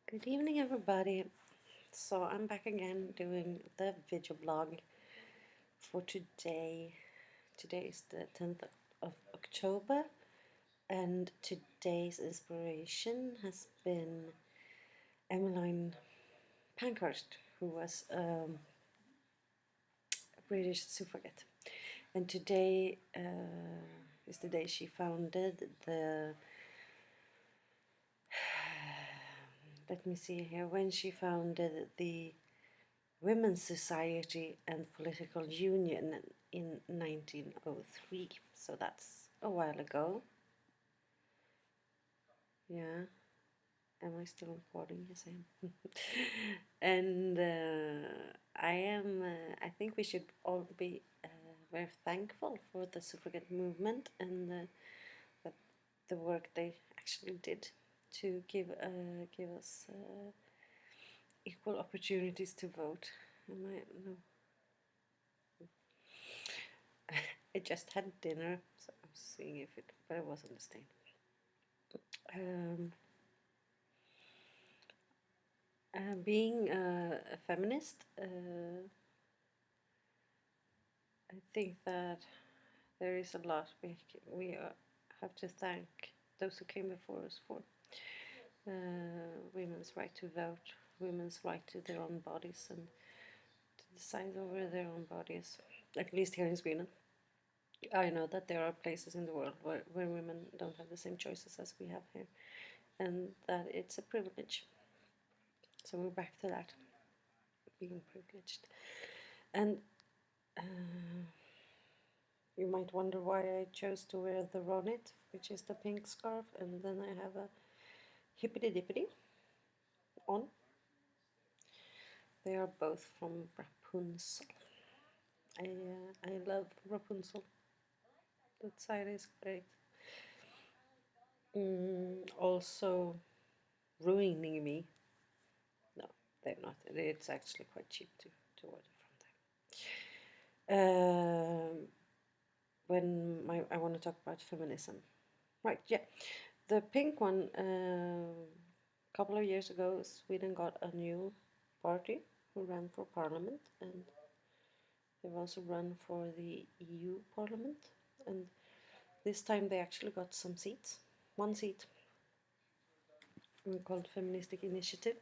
Good evening, everybody. So I'm back again doing the video blog for today. Today is the 10th of October, and today's inspiration has been Emmeline Pankhurst, who was a British suffragette. And today is the day she founded the let me see here, when she founded the Women's Society and Political Union in 1903. So that's a while ago. Yeah. Am I still recording? Yes, I am. And I think we should all be very thankful for the suffragette movement and the work they actually did to give us equal opportunities to vote. No. I just had dinner, so I'm seeing if it, but it wasn't the same. Being a feminist, I think that there is a lot we have to thank those who came before us for. Women's right to vote, women's right to their own bodies and to decide over their own bodies, at least here in Sweden. I know that there are places in the world where women don't have the same choices as we have here, and that it's a privilege. So we're back to that, being privileged. And you might wonder why I chose to wear the ronit, which is the pink scarf, and then I have a hippity dippity on. They are both from Rapunzel. I love Rapunzel. That side is great. Also ruining me. No, they're not. It's actually quite cheap to order from them. When I want to talk about feminism. Right, yeah. The pink one, a couple of years ago, Sweden got a new party who ran for parliament, and they've also run for the EU parliament. And this time they actually got some seats, one seat. We called Feminist Initiative.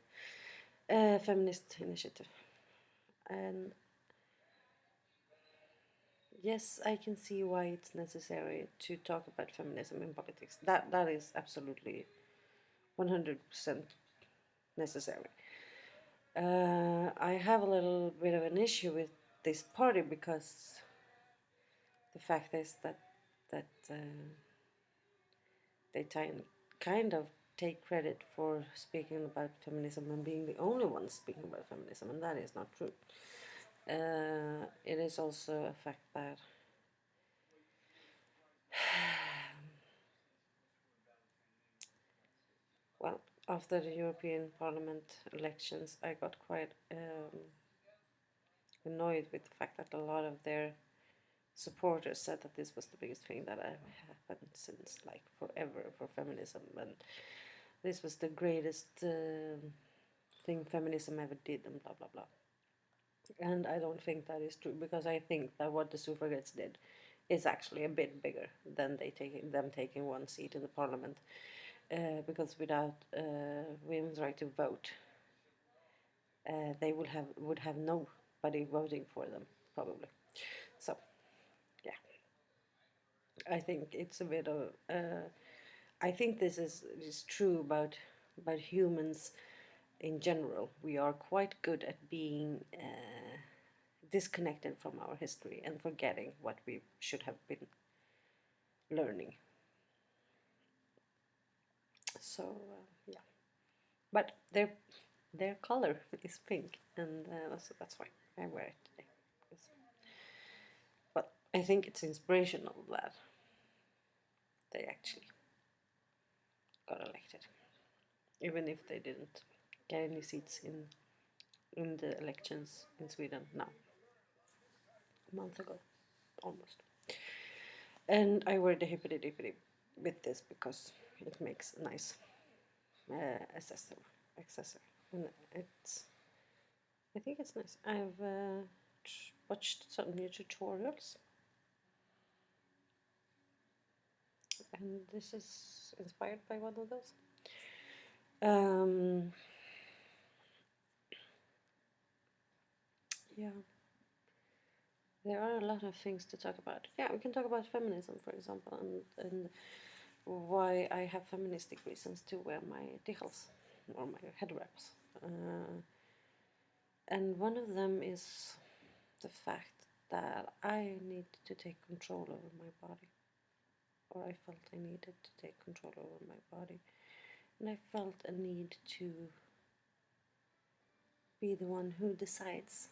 And yes, I can see why it's necessary to talk about feminism in politics. That is absolutely 100% necessary. I have a little bit of an issue with this party because the fact is that they kind of take credit for speaking about feminism and being the only ones speaking about feminism, and that is not true. It is also a fact that well, after the European Parliament elections, I got quite annoyed with the fact that a lot of their supporters said that this was the biggest thing that had happened since like forever for feminism, and this was the greatest thing feminism ever did, and blah blah blah. And I don't think that is true, because I think that what the suffragettes did is actually a bit bigger than them taking one seat in the parliament, because without women's right to vote, they would have nobody voting for them probably. So yeah, I think it's a bit of I think this is true about humans in general. We are quite good at being disconnected from our history and forgetting what we should have been learning. So yeah, but their color is pink, and so that's why I wear it today. But I think it's inspirational that they actually got elected, even if they didn't get any seats in the elections in Sweden now. A month ago, almost. And I wear the hippity dippity with this because it makes a nice accessory. accessory, and I think it's nice. I've watched some new tutorials, and this is inspired by one of those. Yeah, there are a lot of things to talk about. Yeah, we can talk about feminism, for example, and why I have feministic reasons to wear my dichels or my head wraps. And one of them is the fact that I need to take control over my body, or I felt I needed to take control over my body, and I felt a need to be the one who decides.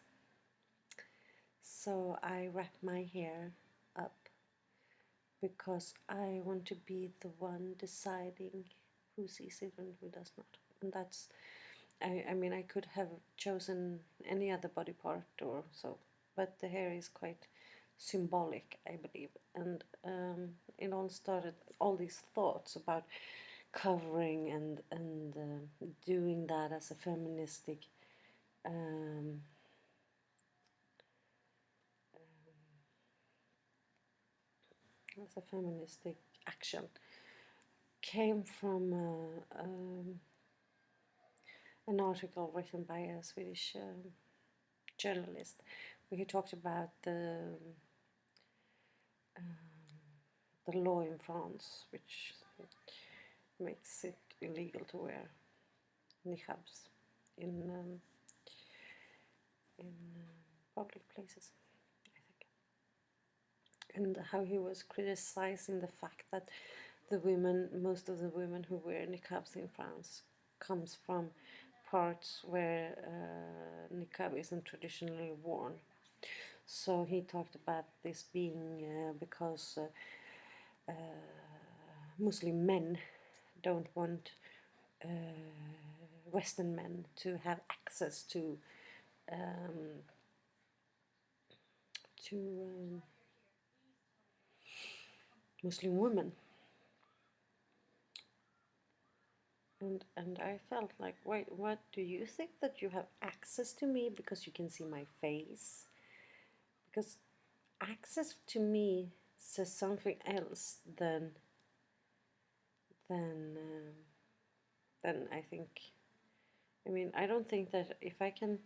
So I wrap my hair up because I want to be the one deciding who sees it and who does not. And that's, I mean, I could have chosen any other body part or so, but the hair is quite symbolic, I believe. And it all started, all these thoughts about covering and doing that as a feministic action came from an article written by a Swedish journalist where he talked about the law in France, which makes it illegal to wear niqabs in public places, I think, and how he was criticizing the fact that the women, most of the women who wear niqabs in France, comes from parts where niqab isn't traditionally worn. So he talked about this being because Muslim men don't want Western men to have access to um, to Muslim women. And I felt like, wait, what, do you think that you have access to me because you can see my face? Because access to me says something else than I think. I mean, I don't think that if I can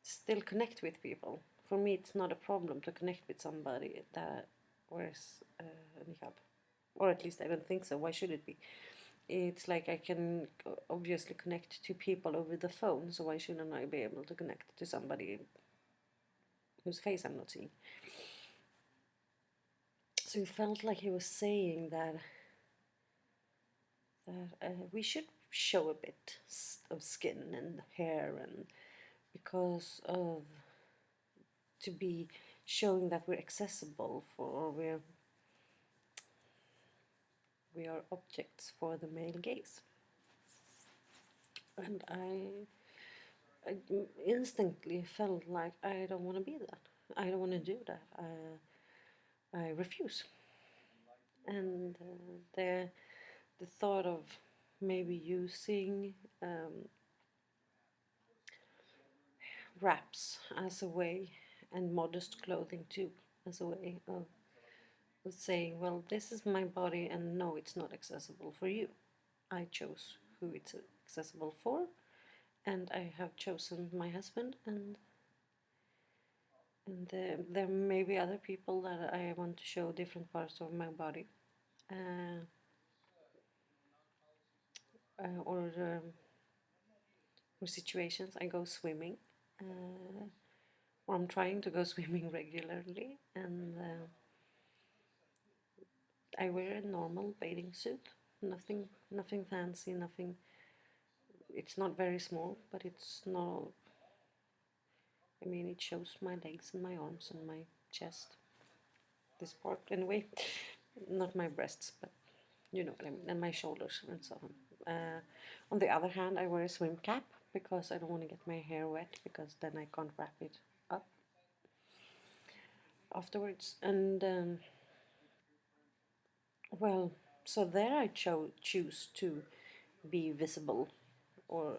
still connect with people. For me, it's not a problem to connect with somebody that wears a niqab, or at least I don't think so. Why should it be? It's like I can obviously connect to people over the phone, so why shouldn't I be able to connect to somebody whose face I'm not seeing? So it felt like he was saying that we should show a bit of skin and hair, and because of to be showing that we're accessible for we are objects for the male gaze. And I instantly felt like I don't want to be that. I don't want to do that. I refuse. And the thought of maybe using wraps as a way, and modest clothing too, as a way of saying, well, this is my body, and no, it's not accessible for you. I chose who it's accessible for, and I have chosen my husband, and there may be other people that I want to show different parts of my body, uh, or situations. I go swimming, or I'm trying to go swimming regularly, and I wear a normal bathing suit, nothing fancy, nothing. It's not very small, but it's not. I mean, it shows my legs and my arms and my chest. This part, anyway, not my breasts, but you know what I mean, and my shoulders and so on. On the other hand, I wear a swim cap because I don't want to get my hair wet, because then I can't wrap it up afterwards. And well, so there I choose to be visible, or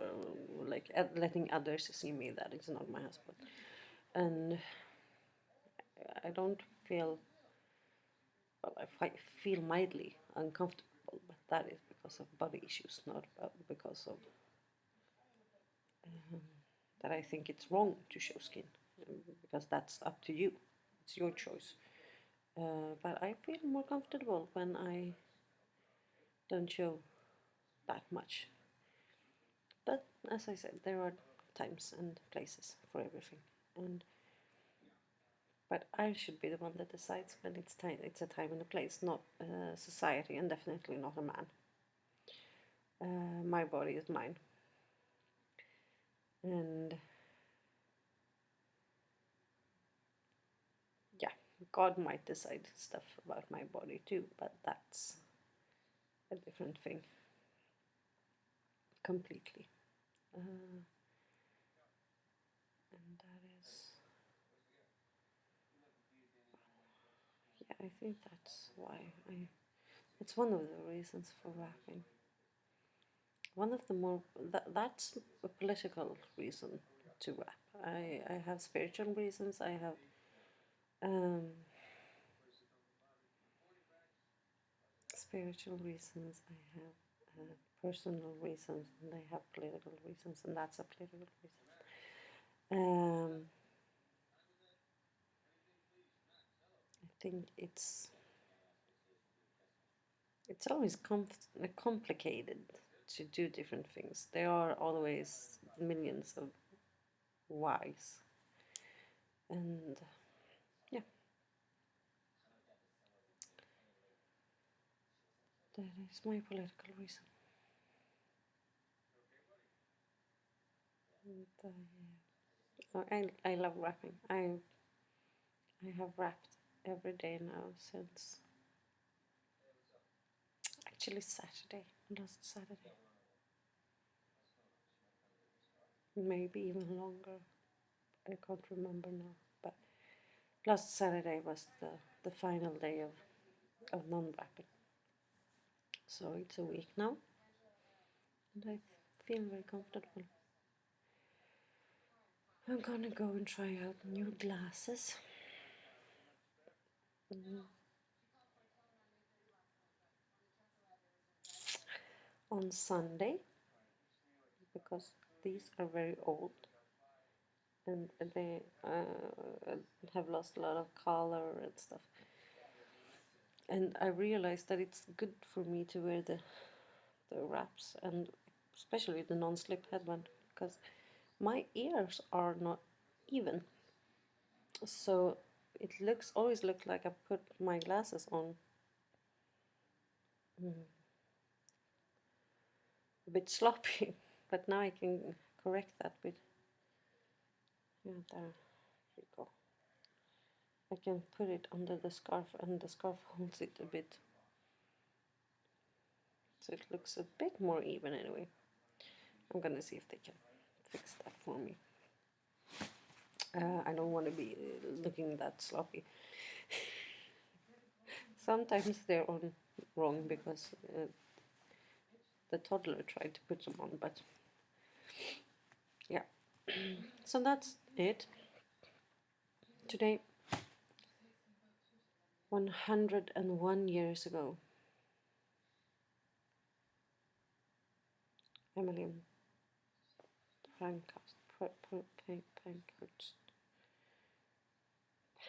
like letting others see me that it's not my husband. And I don't feel, well, I feel mildly uncomfortable, but that is because of body issues, not because of that I think it's wrong to show skin, because that's up to you. It's your choice. But I feel more comfortable when I don't show that much. But as I said, there are times and places for everything, and but I should be the one that decides when it's time. It's a time and a place, not society, and definitely not a man. My body is mine, and yeah, God might decide stuff about my body too, but that's a different thing completely. And that is, yeah, I think that's why it's one of the reasons for rapping. One of the more, that's a political reason to rap. I have spiritual reasons, I have um, spiritual reasons, I have personal reasons, and I have political reasons, and that's a political reason. I think it's always complicated to do different things. There are always millions of whys, and yeah, that is my political reason. And, I love rapping. I have rapped every day now since actually Saturday, last Saturday, maybe even longer. I can't remember now, but last Saturday was the final day of non-rapping. So it's a week now, and I feel very comfortable. I'm gonna go and try out new glasses. On Sunday, because these are very old and they have lost a lot of color and stuff. And I realized that it's good for me to wear the wraps, and especially the non-slip headband, because my ears are not even. So it always looks like I put my glasses on a bit sloppy. But now I can correct that with, yeah, there we go. I can put it under the scarf, and the scarf holds it a bit, so it looks a bit more even anyway. I'm gonna see if they can fix that for me. I don't want to be looking that sloppy. Sometimes they're on wrong because the toddler tried to put them on, but yeah. So that's it. Today, 101 years ago, Emmeline Pankhurst,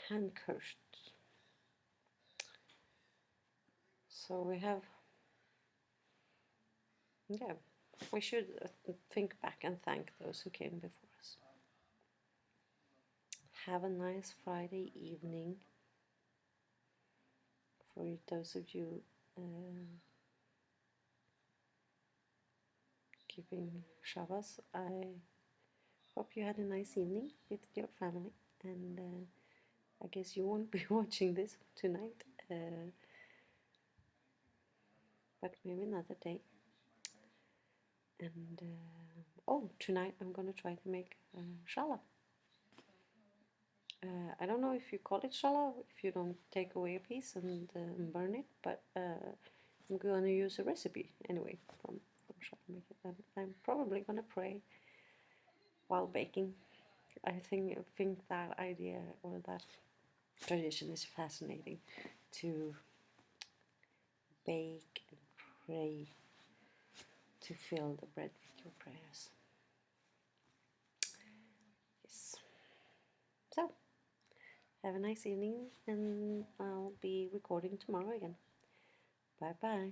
Pankhurst. So we have, yeah, we should think back and thank those who came before us. Have a nice Friday evening. For those of you keeping Shabbos, I hope you had a nice evening with your family, and I guess you won't be watching this tonight, but maybe another day. And oh, tonight I'm gonna try to make challah. I don't know if you call it challah if you don't take away a piece and burn it, but I'm gonna use a recipe anyway from And I'm probably gonna pray while baking. I think that idea or that tradition is fascinating, to bake and pray, to fill the bread with your prayers. Yes. So, have a nice evening, and I'll be recording tomorrow again. Bye bye.